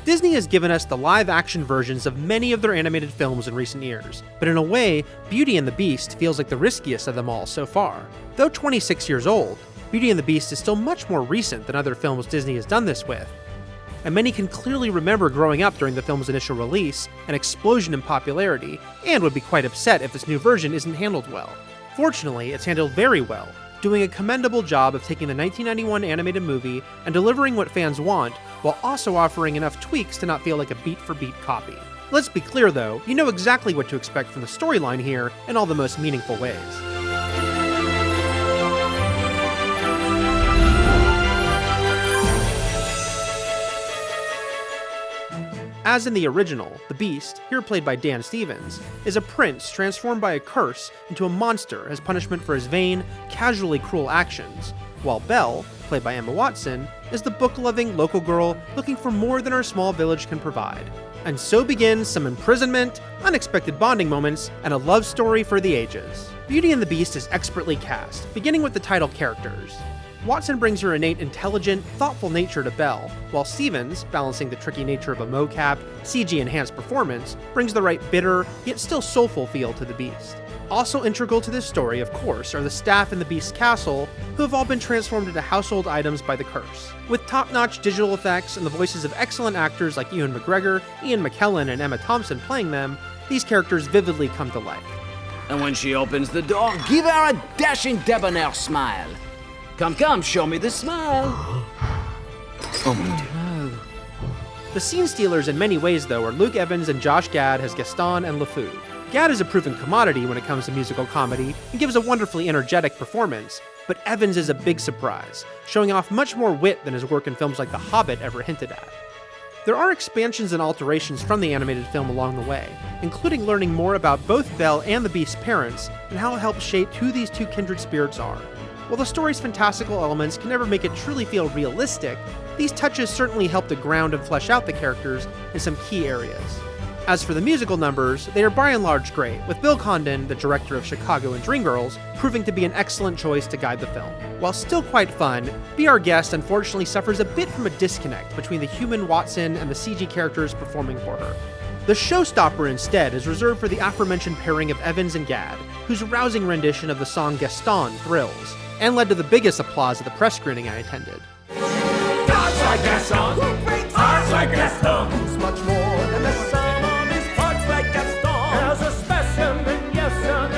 Disney has given us the live-action versions of many of their animated films in recent years, but in a way, Beauty and the Beast feels like the riskiest of them all so far. Though 26 years old, Beauty and the Beast is still much more recent than other films Disney has done this with, and many can clearly remember growing up during the film's initial release, an explosion in popularity, and would be quite upset if this new version isn't handled well. Fortunately, it's handled very well, doing a commendable job of taking the 1991 animated movie and delivering what fans want, while also offering enough tweaks to not feel like a beat-for-beat copy. Let's be clear though, you know exactly what to expect from the storyline here in all the most meaningful ways. As in the original, the Beast, here played by Dan Stevens, is a prince transformed by a curse into a monster as punishment for his vain, casually cruel actions, while Belle, played by Emma Watson, is the book-loving local girl looking for more than her small village can provide. And so begins some imprisonment, unexpected bonding moments, and a love story for the ages. Beauty and the Beast is expertly cast, beginning with the title characters. Watson brings her innate intelligent, thoughtful nature to Belle, while Stevens, balancing the tricky nature of a mocap, CG-enhanced performance, brings the right bitter, yet still soulful feel to the Beast. Also integral to this story, of course, are the staff in the Beast's castle, who have all been transformed into household items by the curse. With top-notch digital effects and the voices of excellent actors like Ewan McGregor, Ian McKellen, and Emma Thompson playing them, these characters vividly come to life. And when she opens the door, give her a dashing debonair smile. Come, come, show me the smile. Oh, my dear. The scene stealers in many ways, though, are Luke Evans and Josh Gad as Gaston and LeFou. Gad is a proven commodity when it comes to musical comedy and gives a wonderfully energetic performance, but Evans is a big surprise, showing off much more wit than his work in films like The Hobbit ever hinted at. There are expansions and alterations from the animated film along the way, including learning more about both Belle and the Beast's parents and how it helps shape who these two kindred spirits are. While the story's fantastical elements can never make it truly feel realistic, these touches certainly help to ground and flesh out the characters in some key areas. As for the musical numbers, they are by and large great, with Bill Condon, the director of Chicago and Dreamgirls, proving to be an excellent choice to guide the film. While still quite fun, Be Our Guest unfortunately suffers a bit from a disconnect between the human Watson and the CG characters performing for her. The showstopper instead is reserved for the aforementioned pairing of Evans and Gad, whose rousing rendition of the song Gaston thrills, and led to the biggest applause at the press screening I attended. Hearts like Gaston, hearts like Gaston, who's much more than the sum of his parts like Gaston. As a specimen, yes, an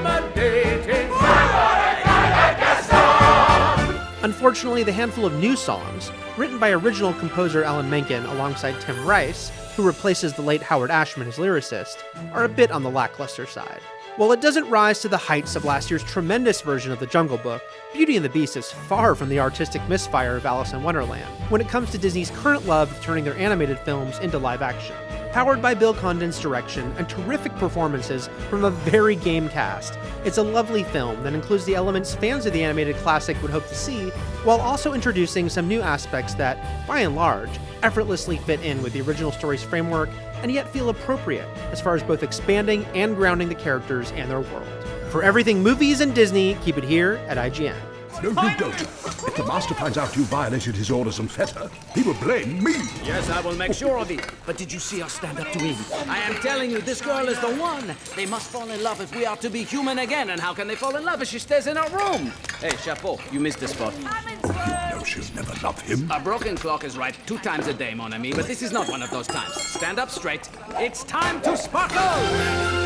intimidating like Gaston. Unfortunately, the handful of new songs, written by original composer Alan Menken alongside Tim Rice, who replaces the late Howard Ashman as lyricist, are a bit on the lackluster side. While it doesn't rise to the heights of last year's tremendous version of The Jungle Book, Beauty and the Beast is far from the artistic misfire of Alice in Wonderland when it comes to Disney's current love of turning their animated films into live action. Powered by Bill Condon's direction and terrific performances from a very game cast, it's a lovely film that includes the elements fans of the animated classic would hope to see, while also introducing some new aspects that, by and large, effortlessly fit in with the original story's framework and yet feel appropriate as far as both expanding and grounding the characters and their world. For everything movies and Disney, keep it here at IGN. No, you don't. If the master finds out you violated his orders and fed her, he will blame me. Yes, I will make sure of it. But did you see us stand up to him? I am telling you, this girl is the one. They must fall in love if we are to be human again. And how can they fall in love if she stays in her room? Hey, Chapeau, you missed the spot. You know she'll never love him. A broken clock is right 2 times a day, mon ami, but this is not one of those times. Stand up straight. It's time to sparkle!